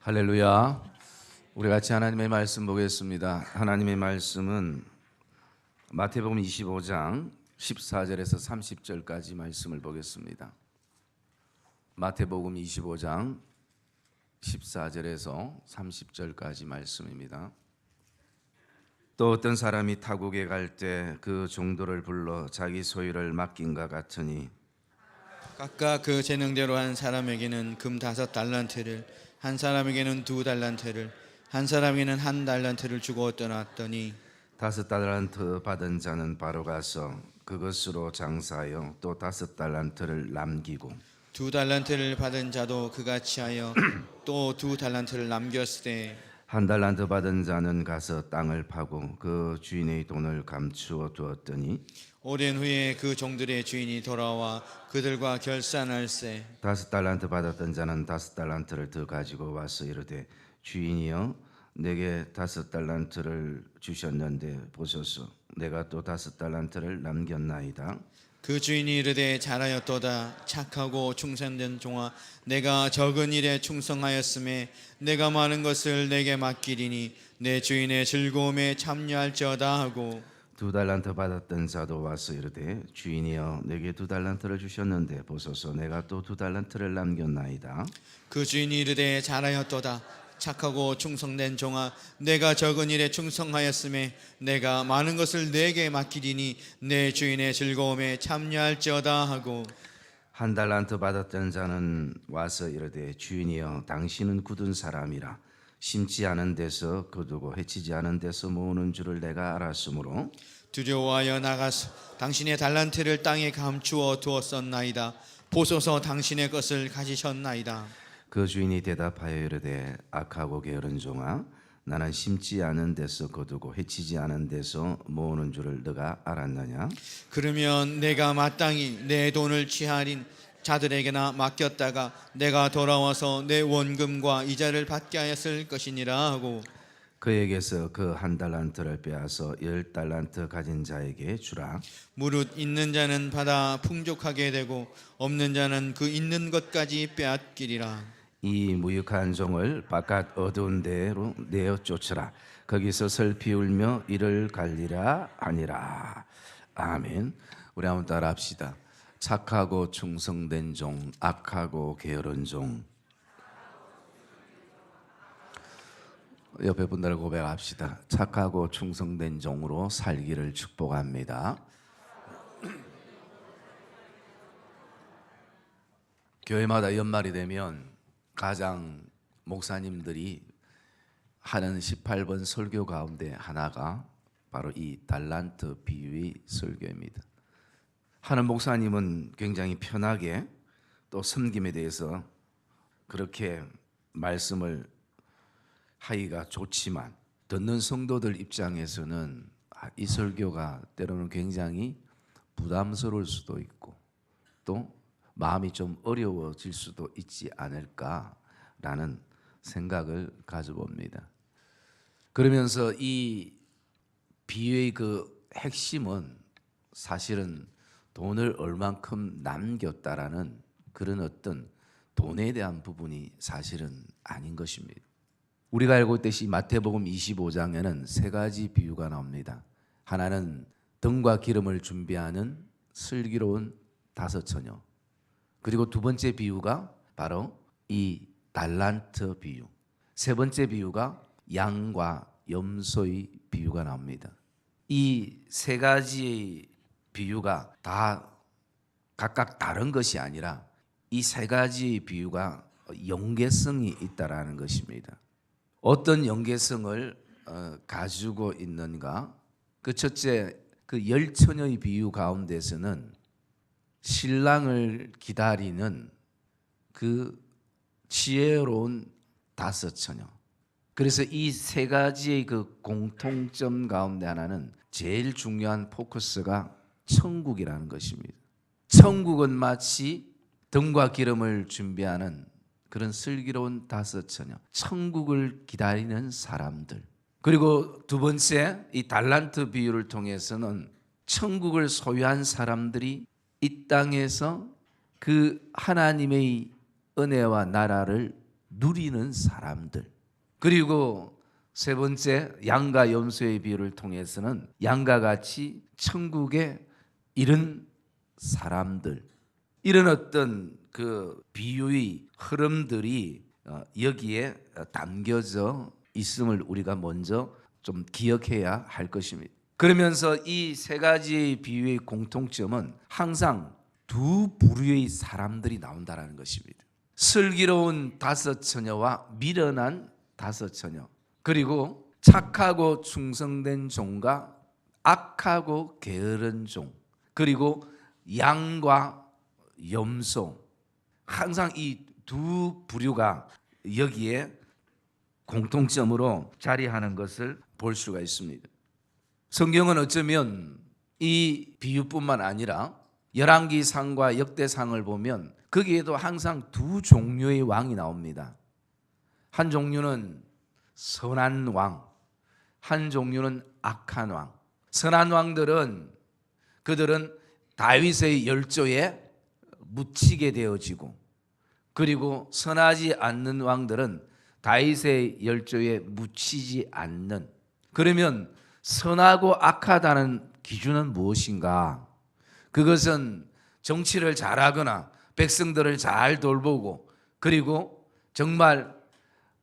할렐루야. 우리 같이 하나님의 말씀 보겠습니다. 하나님의 말씀은 마태복음 25장 14절에서 30절까지 말씀을 보겠습니다. 마태복음 25장 14절에서 30절까지 말씀입니다. 또 어떤 사람이 타국에 갈 때 그 종도를 불러 자기 소유를 맡긴가 같으니 각각 그 재능대로 한 사람에게는 금 5달란트를, 한 사람에게는 2달란트를, 한 사람에게는 1달란트를 주고 떠났더니 5달란트 받은 자는 바로 가서 그것으로 장사하여 또 5달란트를 남기고 2달란트를 받은 자도 그같이 하여 또 2달란트를 남겼으되 1달란트 받은 자는 가서 땅을 파고 그 주인의 돈을 감추어 두었더니 오랜 후에 그 종들의 주인이 돌아와 그들과 결산할세. 5달란트 받았던 자는 5달란트를 더 가지고 와서 이르되 주인이여 내게 5달란트를 주셨는데 보소서 내가 또 5달란트를 남겼나이다. 그 주인이 이르되 잘하였도다. 착하고 충성된 종아, 내가 적은 일에 충성하였음에 내가 많은 것을 내게 맡기리니 내 주인의 즐거움에 참여할지어다 하고 2달란트 받았던 자도 와서 이르되 주인이여 내게 2달란트를 주셨는데 보소서 내가 또 2달란트를 남겼나이다. 그 주인이 이르되 잘하였도다. 착하고 충성된 종아, 내가 적은 일에 충성하였음에 내가 많은 것을 내게 맡기리니 내 주인의 즐거움에 참여할지어다 하고 1달란트 받았던 자는 와서 이르되 주인이여 당신은 굳은 사람이라 심지 않은 데서 거두고 해치지 않은 데서 모으는 줄을 내가 알았으므로 두려워하여 나가서 당신의 달란트를 땅에 감추어 두었었나이다. 보소서 당신의 것을 가지셨나이다. 그 주인이 대답하여 이르되 악하고 게으른 종아 나는 심지 않은 데서 거두고 해치지 않은 데서 모으는 줄을 너가 알았느냐. 그러면 내가 마땅히 내 돈을 취하린 자들에게나 맡겼다가 내가 돌아와서 내 원금과 이자를 받게 하였을 것이니라 하고 그에게서 그 1달란트를 빼앗아 10달란트 가진 자에게 주라. 무릇 있는 자는 받아 풍족하게 되고 없는 자는 그 있는 것까지 빼앗기리라. 이 무익한 종을 바깥 어두운 데로 내어 쫓으라. 거기서 슬피 울며 이를 갈리라 하니라. 아멘. 우리 한번 따라합시다. 착하고 충성된 종, 악하고 게으른 종. 옆에 분들 고백합시다. 착하고 충성된 종으로 살기를 축복합니다. 교회마다 연말이 되면 가장 목사님들이 하는 18번 설교 가운데 하나가 바로 이 달란트 비유의 설교입니다. 하는 목사님은 굉장히 편하게 또 섬김에 대해서 그렇게 말씀을 하기가 좋지만 듣는 성도들 입장에서는 이 설교가 때로는 굉장히 부담스러울 수도 있고 또 마음이 좀 어려워질 수도 있지 않을까라는 생각을 가져봅니다. 그러면서 이 비유의 그 핵심은 사실은 돈을 얼만큼 남겼다라는 그런 어떤 돈에 대한 부분이 사실은 아닌 것입니다. 우리가 알고 있듯이 마태복음 25장에는 3가지 비유가 나옵니다. 하나는 등과 기름을 준비하는 슬기로운 5처녀, 그리고 2번째 비유가 바로 이 달란트 비유, 3번째 비유가 양과 염소의 비유가 나옵니다. 이 3가지의 비유가 다 각각 다른 것이 아니라 이 3가지의 비유가 연계성이 있다라는 것입니다. 어떤 연계성을 가지고 있는가? 그 첫째, 그 10처녀의 비유 가운데서는 신랑을 기다리는 그 지혜로운 5처녀. 그래서 이 3가지의 그 공통점 가운데 하나는 제일 중요한 포커스가 천국이라는 것입니다. 천국은 마치 등과 기름을 준비하는 그런 슬기로운 5처녀, 천국을 기다리는 사람들. 그리고 2번째, 이 달란트 비유를 통해서는 천국을 소유한 사람들이 이 땅에서 그 하나님의 은혜와 나라를 누리는 사람들. 그리고 세 번째, 양과 염소의 비유를 통해서는 양과 같이 천국에 이른 사람들, 이런 어떤 그 비유의 흐름들이 여기에 담겨져 있음을 우리가 먼저 좀 기억해야 할 것입니다. 그러면서 이 세 가지 비유의 공통점은 항상 두 부류의 사람들이 나온다는 것입니다. 슬기로운 다섯 처녀와 미련한 다섯 처녀, 그리고 착하고 충성된 종과 악하고 게으른 종, 그리고 양과 염소, 항상 이 두 부류가 여기에 공통점으로 자리하는 것을 볼 수가 있습니다. 성경은 어쩌면 이 비유뿐만 아니라 열왕기상과 역대상을 보면 거기에도 항상 두 종류의 왕이 나옵니다. 한 종류는 선한 왕, 한 종류는 악한 왕. 선한 왕들은 그들은 다윗의 열조에 묻히게 되어지고, 그리고 선하지 않는 왕들은 다윗의 열조에 묻히지 않는. 그러면 선하고 악하다는 기준은 무엇인가? 그것은 정치를 잘하거나 백성들을 잘 돌보고, 그리고 정말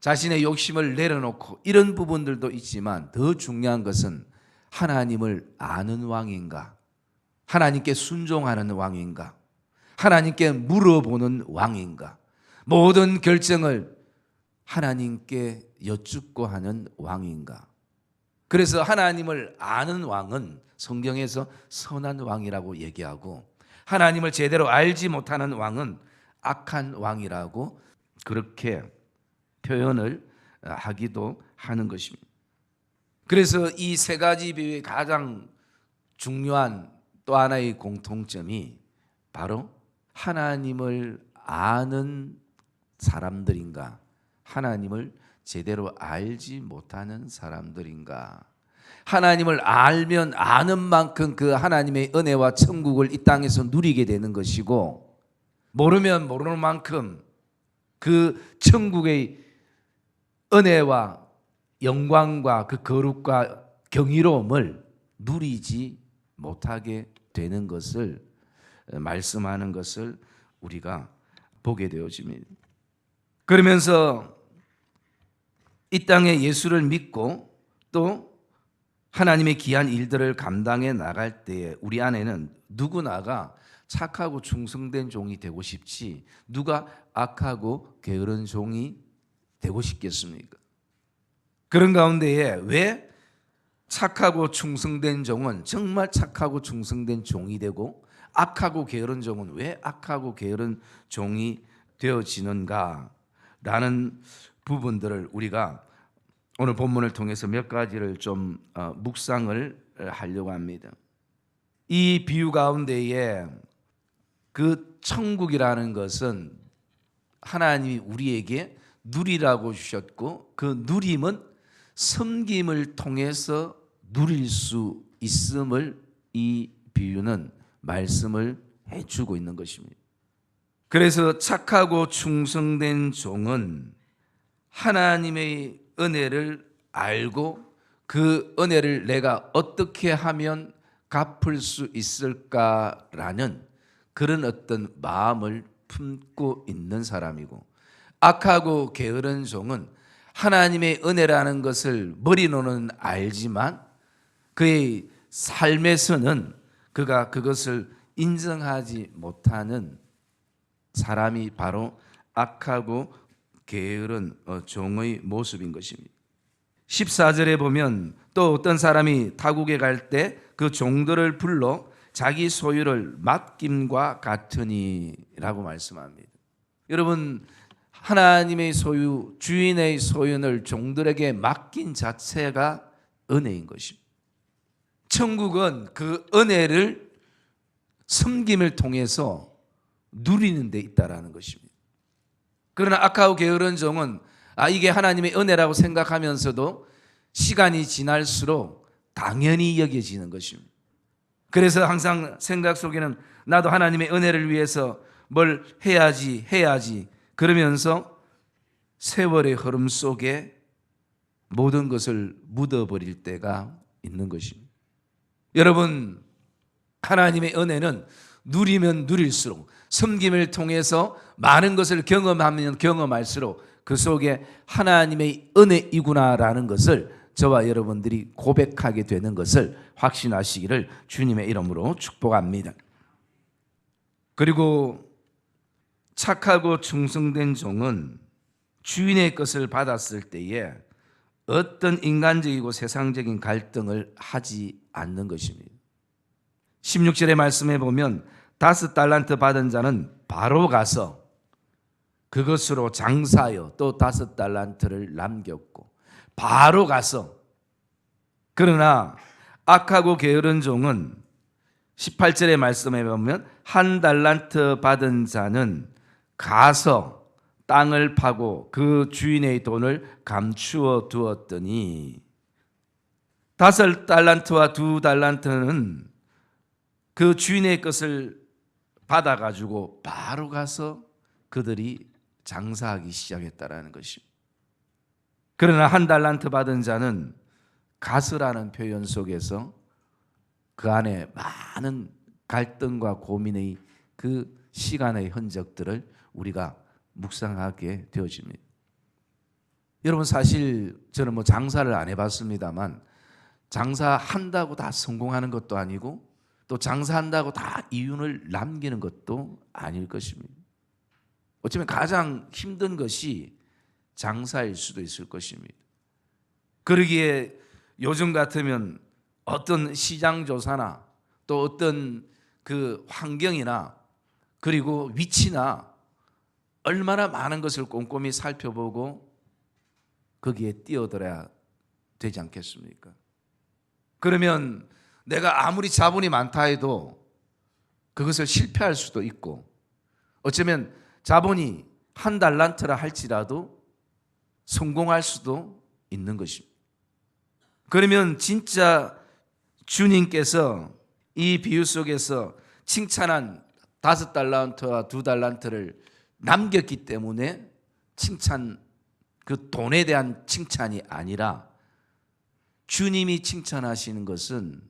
자신의 욕심을 내려놓고 이런 부분들도 있지만, 더 중요한 것은 하나님을 아는 왕인가, 하나님께 순종하는 왕인가, 하나님께 물어보는 왕인가, 모든 결정을 하나님께 여쭙고 하는 왕인가. 그래서 하나님을 아는 왕은 성경에서 선한 왕이라고 얘기하고, 하나님을 제대로 알지 못하는 왕은 악한 왕이라고 그렇게 표현을 하기도 하는 것입니다. 그래서 이 세 가지 비유의 가장 중요한 또 하나의 공통점이 바로 하나님을 아는 사람들인가, 하나님을 제대로 알지 못하는 사람들인가. 하나님을 알면 아는 만큼 그 하나님의 은혜와 천국을 이 땅에서 누리게 되는 것이고, 모르면 모르는 만큼 그 천국의 은혜와 영광과 그 거룩과 경이로움을 누리지 못하게 되는 것을 말씀하는 것을 우리가 보게 되어집니다. 그러면서 이 땅에 예수를 믿고 또 하나님의 귀한 일들을 감당해 나갈 때에 우리 안에는 누구나가 착하고 충성된 종이 되고 싶지, 누가 악하고 게으른 종이 되고 싶겠습니까? 그런 가운데에 왜 착하고 충성된 종은 정말 착하고 충성된 종이 되고, 악하고 게으른 종은 왜 악하고 게으른 종이 되어지는가 라는 부분들을 우리가 오늘 본문을 통해서 몇 가지를 좀 묵상을 하려고 합니다. 이 비유 가운데에 그 천국이라는 것은 하나님이 우리에게 누리라고 주셨고, 그 누림은 섬김을 통해서 누릴 수 있음을 이 비유는 말씀을 해주고 있는 것입니다. 그래서 착하고 충성된 종은 하나님의 은혜를 알고 그 은혜를 내가 어떻게 하면 갚을 수 있을까라는 그런 어떤 마음을 품고 있는 사람이고, 악하고 게으른 종은 하나님의 은혜라는 것을 머리로는 알지만 그의 삶에서는 그가 그것을 인정하지 못하는 사람이 바로 악하고 게으른 종의 모습인 것입니다. 14절에 보면 또 어떤 사람이 타국에 갈 때 그 종들을 불러 자기 소유를 맡김과 같으니라고 말씀합니다. 여러분, 하나님의 소유, 주인의 소유를 종들에게 맡긴 자체가 은혜인 것입니다. 천국은 그 은혜를 섬김을 통해서 누리는 데 있다라는 것입니다. 그러나 악하고 게으른 종은 이게 하나님의 은혜라고 생각하면서도 시간이 지날수록 당연히 여겨지는 것입니다. 그래서 항상 생각 속에는 나도 하나님의 은혜를 위해서 뭘 해야지 그러면서 세월의 흐름 속에 모든 것을 묻어버릴 때가 있는 것입니다. 여러분, 하나님의 은혜는 누리면 누릴수록, 섬김을 통해서 많은 것을 경험하면 경험할수록 그 속에 하나님의 은혜이구나라는 것을 저와 여러분들이 고백하게 되는 것을 확신하시기를 주님의 이름으로 축복합니다. 그리고 착하고 충성된 종은 주인의 것을 받았을 때에 어떤 인간적이고 세상적인 갈등을 하지 않는 것입니다. 16절의 말씀에 보면 5달란트 받은 자는 바로 가서 그것으로 장사하여 또 5달란트를 남겼고, 바로 가서. 그러나 악하고 게으른 종은 18절의 말씀에 보면 1달란트 받은 자는 가서 땅을 파고 그 주인의 돈을 감추어 두었더니, 5달란트와 2달란트는 그 주인의 것을 받아가지고 바로 가서 그들이 장사하기 시작했다라는 것입니다. 그러나 1달란트 받은 자는 가서라는 표현 속에서 그 안에 많은 갈등과 고민의 그 시간의 흔적들을 우리가 묵상하게 되어집니다. 여러분, 사실 저는 장사를 안 해봤습니다만 장사한다고 다 성공하는 것도 아니고 또 장사한다고 다 이윤을 남기는 것도 아닐 것입니다. 어쩌면 가장 힘든 것이 장사일 수도 있을 것입니다. 그러기에 요즘 같으면 어떤 시장 조사나 또 어떤 그 환경이나 그리고 위치나 얼마나 많은 것을 꼼꼼히 살펴보고 거기에 뛰어들어야 되지 않겠습니까? 그러면 내가 아무리 자본이 많다 해도 그것을 실패할 수도 있고, 어쩌면 자본이 1달란트라 할지라도 성공할 수도 있는 것입니다. 그러면 진짜 주님께서 이 비유 속에서 칭찬한 5달란트와 2달란트를 남겼기 때문에 칭찬, 그 돈에 대한 칭찬이 아니라 주님이 칭찬하시는 것은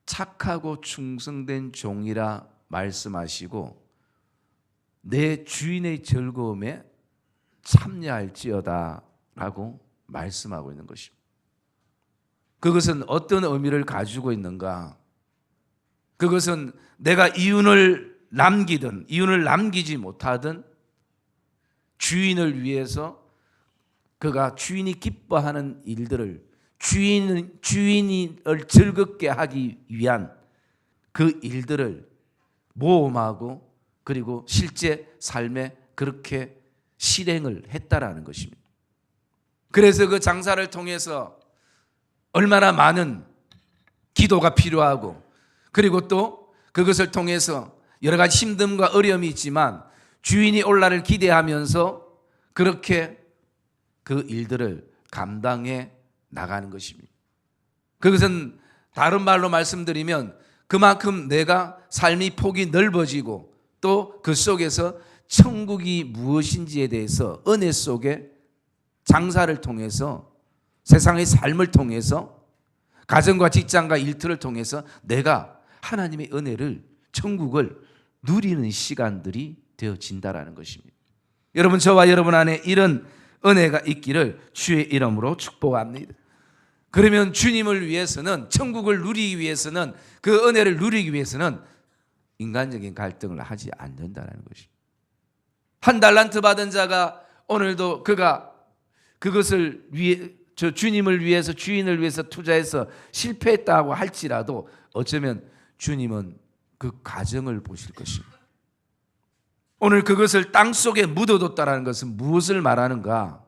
착하고 충성된 종이라 말씀하시고 내 주인의 즐거움에 참여할지어다 라고 말씀하고 있는 것입니다. 그것은 어떤 의미를 가지고 있는가? 그것은 내가 이윤을 남기든 이윤을 남기지 못하든 주인을 위해서 그가 주인이 기뻐하는 일들을 주인을 즐겁게 하기 위한 그 일들을 모험하고 그리고 실제 삶에 그렇게 실행을 했다라는 것입니다. 그래서 그 장사를 통해서 얼마나 많은 기도가 필요하고 그리고 또 그것을 통해서 여러 가지 힘듦과 어려움이 있지만 주인이 올라를 기대하면서 그렇게 그 일들을 감당해 나가는 것입니다. 그것은 다른 말로 말씀드리면 그만큼 내가 삶의 폭이 넓어지고 또 그 속에서 천국이 무엇인지에 대해서 은혜 속에 장사를 통해서 세상의 삶을 통해서 가정과 직장과 일터를 통해서 내가 하나님의 은혜를 천국을 누리는 시간들이 되어진다라는 것입니다. 여러분, 저와 여러분 안에 이런 은혜가 있기를 주의 이름으로 축복합니다. 그러면 주님을 위해서는 천국을 누리기 위해서는 그 은혜를 누리기 위해서는 인간적인 갈등을 하지 않는다는 것입니다. 1달란트 받은 자가 오늘도 그가 그것을 위해 주님을 위해서 주인을 위해서 투자해서 실패했다고 할지라도 어쩌면 주님은 그 과정을 보실 것입니다. 오늘 그것을 땅속에 묻어뒀다는 것은 무엇을 말하는가?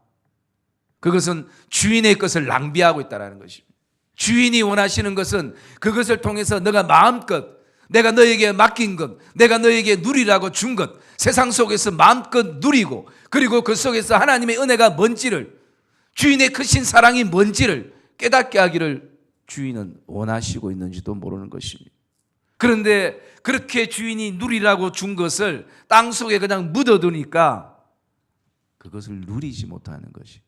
그것은 주인의 것을 낭비하고 있다는 것입니다. 주인이 원하시는 것은 그것을 통해서 너가 마음껏 내가 너에게 맡긴 것, 내가 너에게 누리라고 준 것, 세상 속에서 마음껏 누리고 그리고 그 속에서 하나님의 은혜가 뭔지를, 주인의 크신 사랑이 뭔지를 깨닫게 하기를 주인은 원하시고 있는지도 모르는 것입니다. 그런데 그렇게 주인이 누리라고 준 것을 땅속에 그냥 묻어두니까 그것을 누리지 못하는 것이.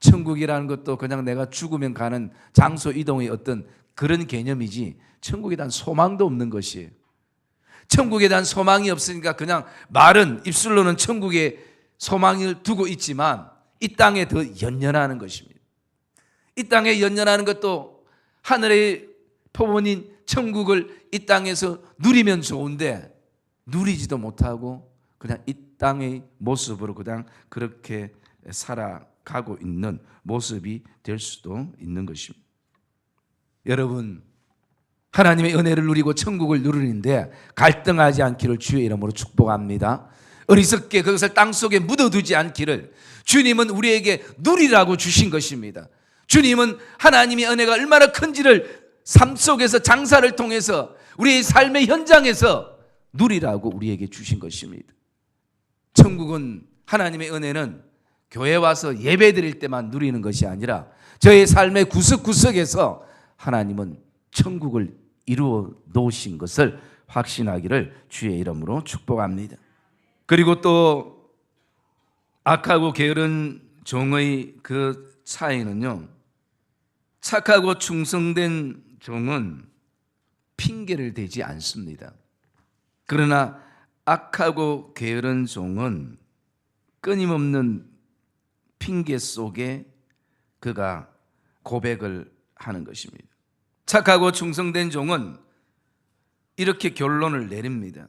천국이라는 것도 그냥 내가 죽으면 가는 장소 이동의 어떤 그런 개념이지, 천국에 대한 소망도 없는 것이에요. 천국에 대한 소망이 없으니까 그냥 말은, 입술로는 천국에 소망을 두고 있지만 이 땅에 더 연연하는 것입니다. 이 땅에 연연하는 것도 하늘의 포문인 천국을 이 땅에서 누리면 좋은데 누리지도 못하고 그냥 이 땅의 모습으로 그냥 그렇게 살아가고 있는 모습이 될 수도 있는 것입니다. 여러분, 하나님의 은혜를 누리고 천국을 누리는데 갈등하지 않기를 주의 이름으로 축복합니다. 어리석게 그것을 땅속에 묻어두지 않기를. 주님은 우리에게 누리라고 주신 것입니다. 주님은 하나님의 은혜가 얼마나 큰지를 삶 속에서, 장사를 통해서, 우리의 삶의 현장에서 누리라고 우리에게 주신 것입니다. 천국은, 하나님의 은혜는 교회 와서 예배 드릴 때만 누리는 것이 아니라 저의 삶의 구석구석에서 하나님은 천국을 이루어 놓으신 것을 확신하기를 주의 이름으로 축복합니다. 그리고 또 악하고 게으른 종의 그 차이는요, 착하고 충성된 종은 핑계를 대지 않습니다. 그러나 악하고 게으른 종은 끊임없는 핑계 속에 그가 고백을 하는 것입니다. 착하고 충성된 종은 이렇게 결론을 내립니다.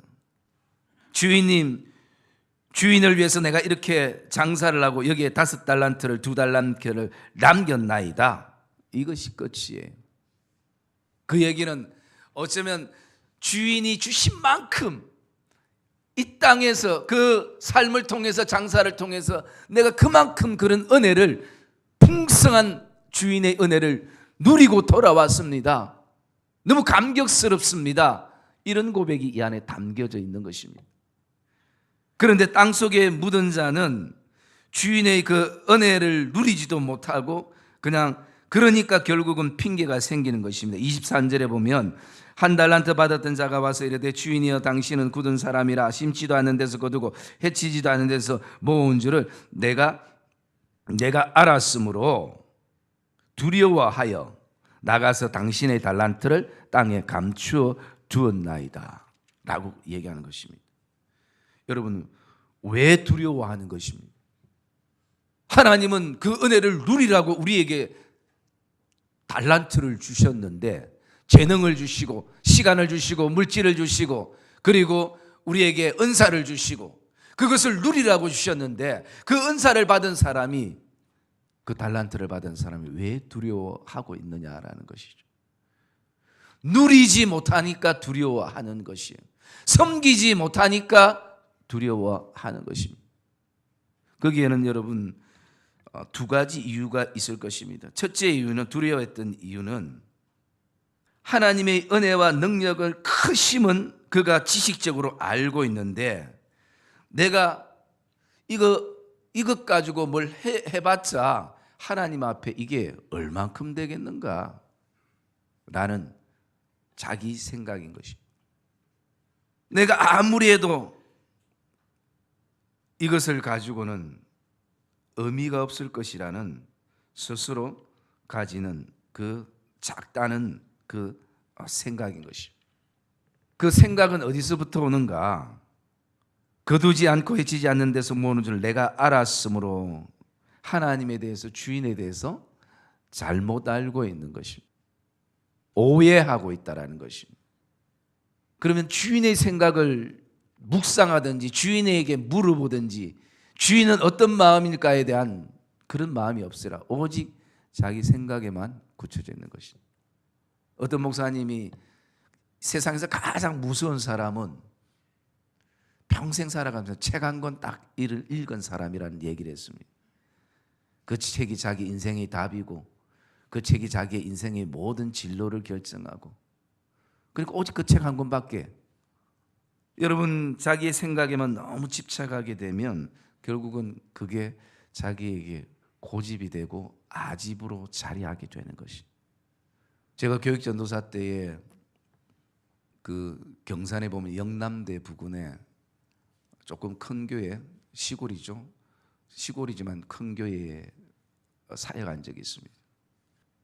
주인님, 주인을 위해서 내가 이렇게 장사를 하고 여기에 5달란트를 2달란트를 남겼나이다. 이것이 끝이에요. 그 얘기는 어쩌면 주인이 주신 만큼 이 땅에서 그 삶을 통해서, 장사를 통해서 내가 그만큼 그런 은혜를, 풍성한 주인의 은혜를 누리고 돌아왔습니다. 너무 감격스럽습니다. 이런 고백이 이 안에 담겨져 있는 것입니다. 그런데 땅속에 묻은 자는 주인의 그 은혜를 누리지도 못하고 그냥, 그러니까 결국은 핑계가 생기는 것입니다. 23절에 보면 1달란트 받았던 자가 와서 이르되 주인이여 당신은 굳은 사람이라 심지도 않는 데서 거두고 해치지도 않는 데서 모은 줄을 내가 알았으므로 두려워하여 나가서 당신의 달란트를 땅에 감추어 두었나이다 라고 얘기하는 것입니다. 여러분, 왜 두려워하는 것입니까? 하나님은 그 은혜를 누리라고 우리에게 달란트를 주셨는데, 재능을 주시고 시간을 주시고 물질을 주시고 그리고 우리에게 은사를 주시고 그것을 누리라고 주셨는데, 그 은사를 받은 사람이, 그 달란트를 받은 사람이 왜 두려워하고 있느냐라는 것이죠. 누리지 못하니까 두려워하는 것이에요. 섬기지 못하니까 두려워하는 것입니다. 거기에는 여러분 2가지 이유가 있을 것입니다. 첫째 이유는, 두려워했던 이유는 하나님의 은혜와 능력을 크심은 그가 지식적으로 알고 있는데, 내가 이것 가지고 뭘 해봤자 하나님 앞에 이게 얼만큼 되겠는가 라는 자기 생각인 것입니다. 내가 아무리 해도 이것을 가지고는 의미가 없을 것이라는 스스로 가지는 그 작다는 그 생각인 것입니다. 그 생각은 어디서부터 오는가? 거두지 않고 해치지 않는 데서 모으는 줄 내가 알았으므로, 하나님에 대해서, 주인에 대해서 잘못 알고 있는 것입니다. 오해하고 있다라는 것입니다. 그러면 주인의 생각을 묵상하든지 주인에게 물어보든지 주인은 어떤 마음일까에 대한 그런 마음이 없으라 오직 자기 생각에만 굳혀져 있는 것입니다. 어떤 목사님이 세상에서 가장 무서운 사람은 평생 살아가면서 책 한 권 딱 읽은 사람이라는 얘기를 했습니다. 그 책이 자기 인생의 답이고 그 책이 자기의 인생의 모든 진로를 결정하고, 그리고 오직 그 책 한 권밖에. 여러분, 자기의 생각에만 너무 집착하게 되면 결국은 그게 자기에게 고집이 되고 아집으로 자리하게 되는 것이. 제가 교육전도사 때에 그 경산에 보면 영남대 부근에 조금 큰 교회 시골이지만 큰 교회에 사역한 적이 있습니다.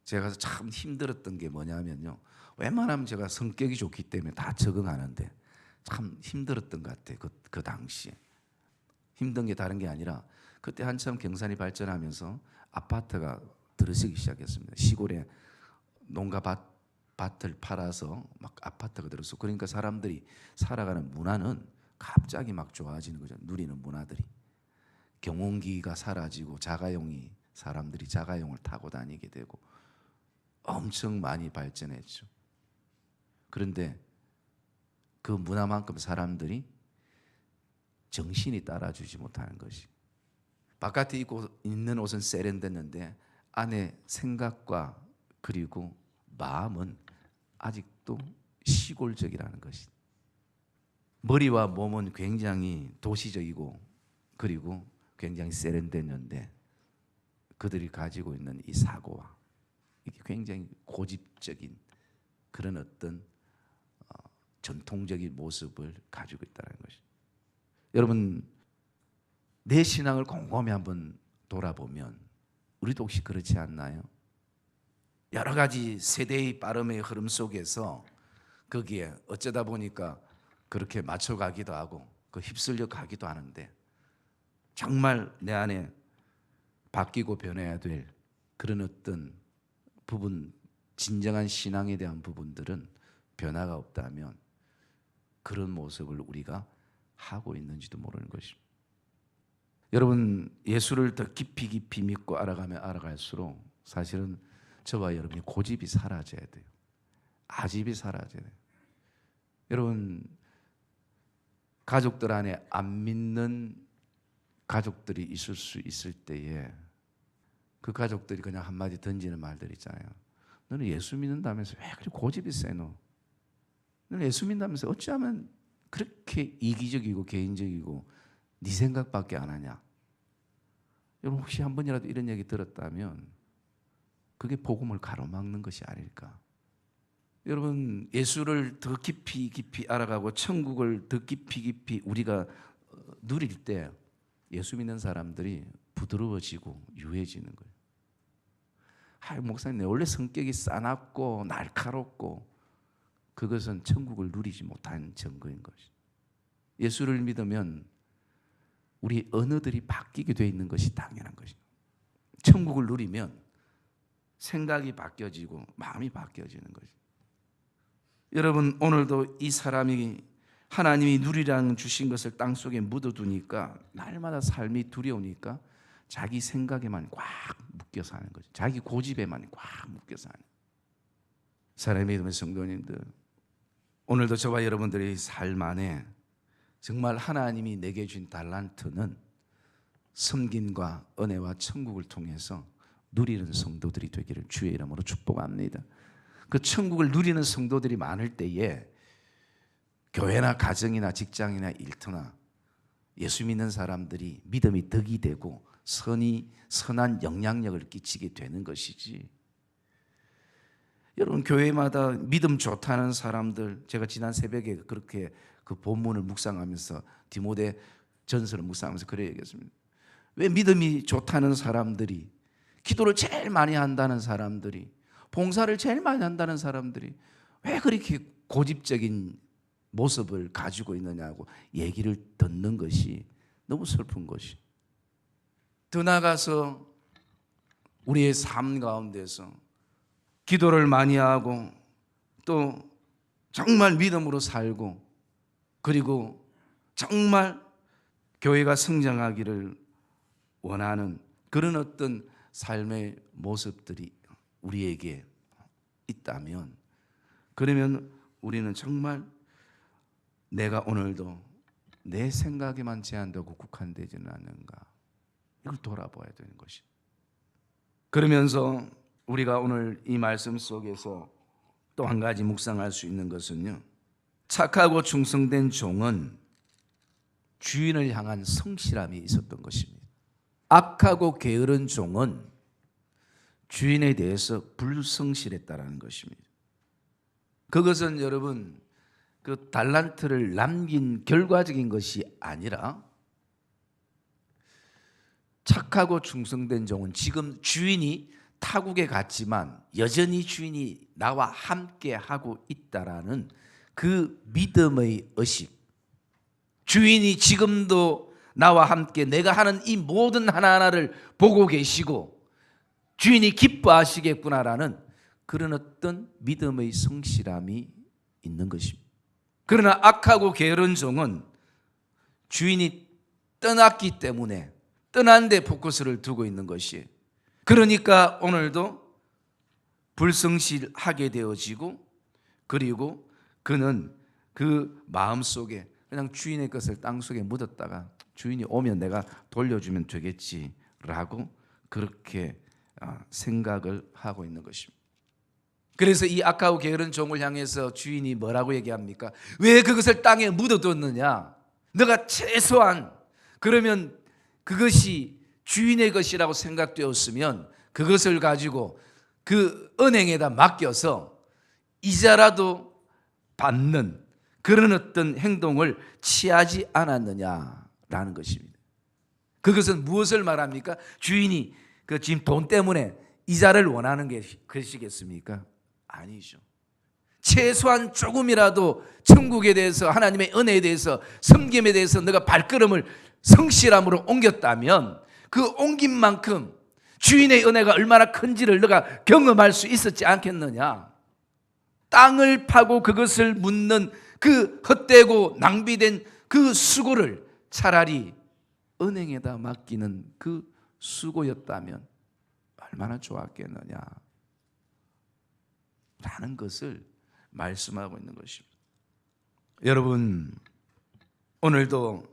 제가 가서 참 힘들었던 게 뭐냐면요, 웬만하면 제가 성격이 좋기 때문에 다 적응하는데 참 힘들었던 것 같아요. 그 당시에 힘든 게 다른 게 아니라 그때 한참 경산이 발전하면서 아파트가 들어서기 시작했습니다. 시골에 농가 밭을 팔아서 막 아파트가 들어서, 그러니까 사람들이 살아가는 문화는 갑자기 막 좋아지는 거죠. 누리는 문화들이. 경운기가 사라지고 사람들이 자가용을 타고 다니게 되고 엄청 많이 발전했죠. 그런데 그 문화만큼 사람들이 정신이 따라주지 못하는 것이, 바깥에 입고 있는 옷은 세련됐는데 안에 생각과 그리고 마음은 아직도 시골적이라는 것이. 머리와 몸은 굉장히 도시적이고 그리고 굉장히 세련됐는데 그들이 가지고 있는 이 사고와 이게 굉장히 고집적인 그런 어떤 전통적인 모습을 가지고 있다는 것이. 여러분, 내 신앙을 곰곰이 한번 돌아보면 우리도 혹시 그렇지 않나요? 여러 가지 세대의 빠름의 흐름 속에서 거기에 어쩌다 보니까 그렇게 맞춰가기도 하고 휩쓸려 가기도 하는데, 정말 내 안에 바뀌고 변해야 될 그런 어떤 부분, 진정한 신앙에 대한 부분들은 변화가 없다면 그런 모습을 우리가 하고 있는지도 모르는 것입니다. 여러분, 예수를 더 깊이 믿고 알아가면 알아갈수록 사실은 저와 여러분이 고집이 사라져야 돼요. 아집이 사라져야 돼요. 여러분, 가족들 안에 안 믿는 가족들이 있을 수 있을 때에 그 가족들이 그냥 한마디 던지는 말들 있잖아요. 너는 예수 믿는다면서 왜 그렇게 고집이 세노? 너는 예수 믿는다면서 어찌하면 그렇게 이기적이고 개인적이고 네 생각밖에 안 하냐? 여러분, 혹시 한 번이라도 이런 얘기 들었다면 그게 복음을 가로막는 것이 아닐까? 여러분, 예수를 더 깊이 알아가고 천국을 더 깊이 우리가 누릴 때 예수 믿는 사람들이 부드러워지고 유해지는 거예요. 목사님, 내 원래 성격이 싸납고 날카롭고 그것은 천국을 누리지 못한 증거인 것이. 예수를 믿으면 우리 언어들이 바뀌게 되어 있는 것이 당연한 것입니다. 천국을 누리면 생각이 바뀌어지고 마음이 바뀌어지는 것입니다. 여러분, 오늘도 이 사람이 하나님이 누리라는 주신 것을 땅속에 묻어두니까 날마다 삶이 두려우니까 자기 생각에만 꽉 묶여 사는 거죠. 자기 고집에만 꽉 묶여 사는. 사랑의 믿음의 성도님들, 오늘도 저와 여러분들의 삶 안에 정말 하나님이 내게 준 달란트는 섬김과 은혜와 천국을 통해서 누리는 성도들이 되기를 주의 이름으로 축복합니다. 그 천국을 누리는 성도들이 많을 때에 교회나 가정이나 직장이나 일터나 예수 믿는 사람들이 믿음이 덕이 되고 선한 영향력을 끼치게 되는 것이지. 여러분, 교회마다 믿음 좋다는 사람들, 제가 지난 새벽에 그렇게 그 본문을 묵상하면서 디모데 전서를 묵상하면서 그래 얘기했습니다. 왜 믿음이 좋다는 사람들이, 기도를 제일 많이 한다는 사람들이, 봉사를 제일 많이 한다는 사람들이 왜 그렇게 고집적인 모습을 가지고 있느냐고 얘기를 듣는 것이 너무 슬픈 것이. 더 나아가서 우리의 삶 가운데서 기도를 많이 하고 또 정말 믿음으로 살고 그리고 정말 교회가 성장하기를 원하는 그런 어떤 삶의 모습들이 우리에게 있다면, 그러면 우리는 정말 내가 오늘도 내 생각에만 제한되고 국한되지는 않는가, 이걸 돌아봐야 되는 것이. 그러면서 우리가 오늘 이 말씀 속에서 또 한 가지 묵상할 수 있는 것은요, 착하고 충성된 종은 주인을 향한 성실함이 있었던 것입니다. 악하고 게으른 종은 주인에 대해서 불성실했다라는 것입니다. 그것은 여러분, 그 달란트를 남긴 결과적인 것이 아니라 착하고 충성된 종은 지금 주인이 타국에 갔지만 여전히 주인이 나와 함께 하고 있다라는 그 믿음의 의식. 주인이 지금도 나와 함께 내가 하는 이 모든 하나하나를 보고 계시고 주인이 기뻐하시겠구나라는 그런 어떤 믿음의 성실함이 있는 것입니다. 그러나 악하고 게으른 종은 주인이 떠났기 때문에 떠난 데 포커스를 두고 있는 것이에요. 그러니까 오늘도 불성실하게 되어지고, 그리고 그는 그 마음속에 그냥 주인의 것을 땅속에 묻었다가 주인이 오면 내가 돌려주면 되겠지라고 그렇게 생각을 하고 있는 것입니다. 그래서 이 악하고 게으른 종을 향해서 주인이 뭐라고 얘기합니까? 왜 그것을 땅에 묻어뒀느냐? 너가 최소한 그러면 그것이 주인의 것이라고 생각되었으면 그것을 가지고 그 은행에다 맡겨서 이자라도 받는 그런 어떤 행동을 취하지 않았느냐라는 것입니다. 그것은 무엇을 말합니까? 주인이 그 지금 돈 때문에 이자를 원하는 것이겠습니까? 아니죠. 최소한 조금이라도 천국에 대해서, 하나님의 은혜에 대해서, 섬김에 대해서 너가 발걸음을 성실함으로 옮겼다면 그 옮긴 만큼 주인의 은혜가 얼마나 큰지를 너가 경험할 수 있었지 않겠느냐. 땅을 파고 그것을 묻는 그 헛되고 낭비된 그 수고를 차라리 은행에다 맡기는 그 수고였다면 얼마나 좋았겠느냐 라는 것을 말씀하고 있는 것입니다. 여러분, 오늘도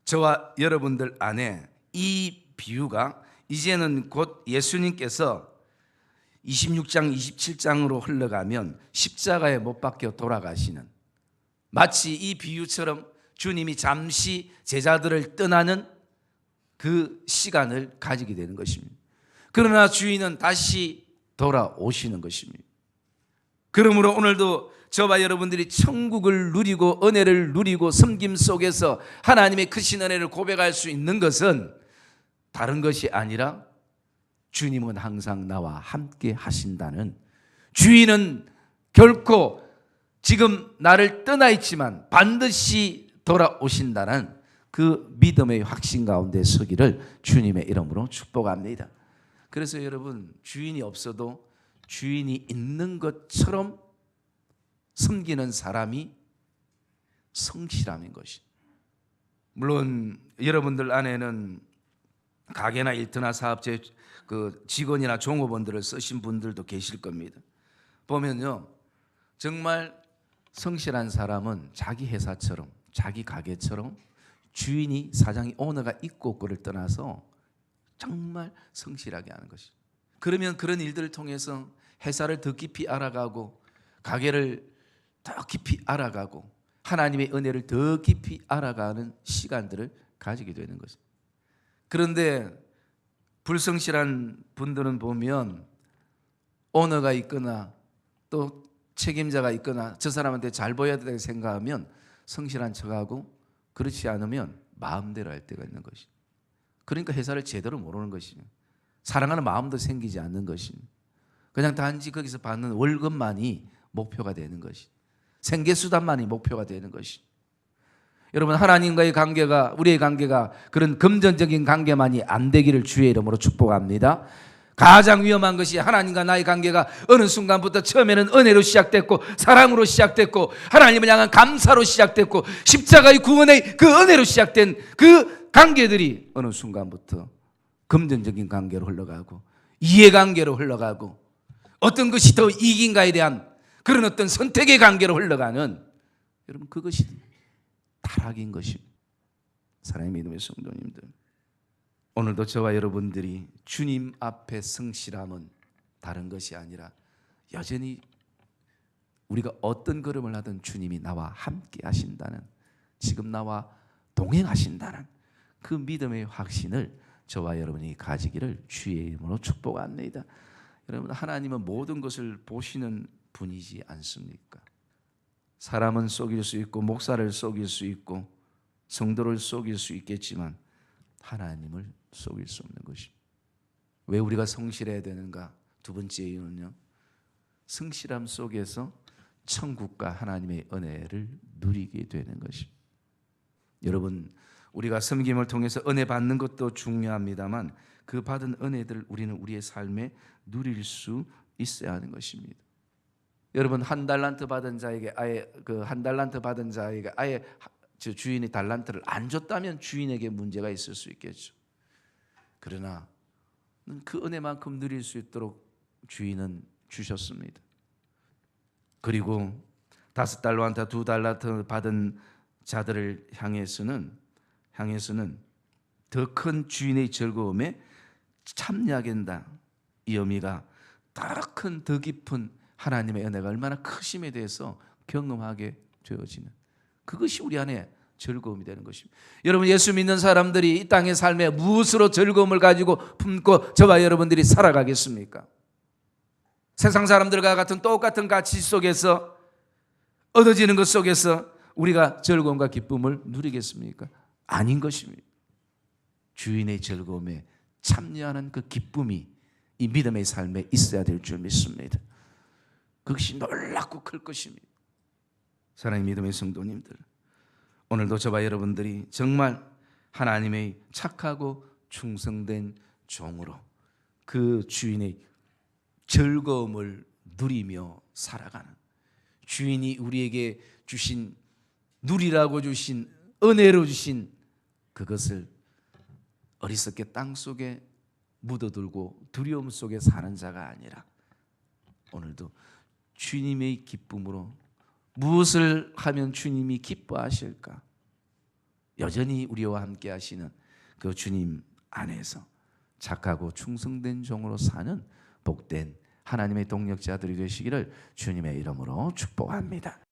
저와 여러분들 안에 이 비유가 이제는 곧 예수님께서 26장 27장으로 흘러가면 십자가에 못 박혀 돌아가시는, 마치 이 비유처럼 주님이 잠시 제자들을 떠나는 그 시간을 가지게 되는 것입니다. 그러나 주인은 다시 돌아오시는 것입니다. 그러므로 오늘도 저와 여러분들이 천국을 누리고 은혜를 누리고 섬김 속에서 하나님의 크신 은혜를 고백할 수 있는 것은 다른 것이 아니라 주님은 항상 나와 함께 하신다는, 주인은 결코 지금 나를 떠나 있지만 반드시 돌아오신다는 그 믿음의 확신 가운데 서기를 주님의 이름으로 축복합니다. 그래서 여러분, 주인이 없어도 주인이 있는 것처럼 섬기는 사람이 성실함인 것입니다. 물론 여러분들 안에는 가게나 일터나 사업체 그 직원이나 종업원들을 쓰신 분들도 계실 겁니다. 보면요, 정말 성실한 사람은 자기 회사처럼, 자기 가게처럼 주인이, 사장이, 오너가 있고 없고를 떠나서 정말 성실하게 하는 것이죠. 그러면 그런 일들을 통해서 회사를 더 깊이 알아가고 가게를 더 깊이 알아가고 하나님의 은혜를 더 깊이 알아가는 시간들을 가지게 되는 것입니다. 그런데 불성실한 분들은 보면 오너가 있거나 또 책임자가 있거나 저 사람한테 잘 보여야 된다고 생각하면 성실한 척하고, 그렇지 않으면 마음대로 할 때가 있는 것이죠. 그러니까 회사를 제대로 모르는 것이죠. 사랑하는 마음도 생기지 않는 것입니다. 그냥 단지 거기서 받는 월급만이 목표가 되는 것이, 생계수단만이 목표가 되는 것이. 여러분, 하나님과의 관계가, 우리의 관계가 그런 금전적인 관계만이 안 되기를 주의 이름으로 축복합니다. 가장 위험한 것이 하나님과 나의 관계가 어느 순간부터 처음에는 은혜로 시작됐고 사랑으로 시작됐고 하나님을 향한 감사로 시작됐고 십자가의 구원의 그 은혜로 시작된 그 관계들이 어느 순간부터 금전적인 관계로 흘러가고 이해관계로 흘러가고 어떤 것이 더 이익인가에 대한 그런 어떤 선택의 관계로 흘러가는, 여러분, 그것이 타락인 것입니다. 사랑의 믿음의 성도님들, 오늘도 저와 여러분들이 주님 앞에 성실함은 다른 것이 아니라 여전히 우리가 어떤 걸음을 하든 주님이 나와 함께 하신다는, 지금 나와 동행하신다는 그 믿음의 확신을 저와 여러분이 가지기를 주의 이름으로 축복합니다. 여러분, 하나님은 모든 것을 보시는 분이지 않습니까? 사람은 속일 수 있고 목사를 속일 수 있고 성도를 속일 수 있겠지만 하나님을 속일 수 없는 것입니다. 왜 우리가 성실해야 되는가? 두 번째 이유는요, 성실함 속에서 천국과 하나님의 은혜를 누리게 되는 것입니다. 여러분, 우리가 섬김을 통해서 은혜 받는 것도 중요합니다만 그 받은 은혜들을 우리는 우리의 삶에 누릴 수 있어야 하는 것입니다. 여러분, 한 달란트 받은 자에게 아예 주인이 달란트를 안 줬다면 주인에게 문제가 있을 수 있겠죠. 그러나 그 은혜만큼 누릴 수 있도록 주인은 주셨습니다. 그리고 5달란트, 2달란트 받은 자들을 향해서는 더 큰 주인의 즐거움에 참여하겠다. 이 의미가 더 큰, 더 깊은 하나님의 은혜가 얼마나 크심에 대해서 경험하게 되어지는, 그것이 우리 안에 즐거움이 되는 것입니다. 여러분, 예수 믿는 사람들이 이 땅의 삶에 무엇으로 즐거움을 가지고 품고 저와 여러분들이 살아가겠습니까? 세상 사람들과 같은 똑같은 가치 속에서 얻어지는 것 속에서 우리가 즐거움과 기쁨을 누리겠습니까? 아닌 것입니다. 주인의 즐거움에 참여하는 그 기쁨이 이 믿음의 삶에 있어야 될 줄 믿습니다. 그것이 놀랍고 클 것입니다. 사랑하는 믿음의 성도님들, 오늘도 저와 여러분들이 정말 하나님의 착하고 충성된 종으로 그 주인의 즐거움을 누리며 살아가는, 주인이 우리에게 주신, 누리라고 주신, 은혜로 주신 그것을 어리석게 땅속에 묻어두고 두려움 속에 사는 자가 아니라 오늘도 주님의 기쁨으로 무엇을 하면 주님이 기뻐하실까? 여전히 우리와 함께 하시는 그 주님 안에서 착하고 충성된 종으로 사는 복된 하나님의 동력자들이 되시기를 주님의 이름으로 축복합니다.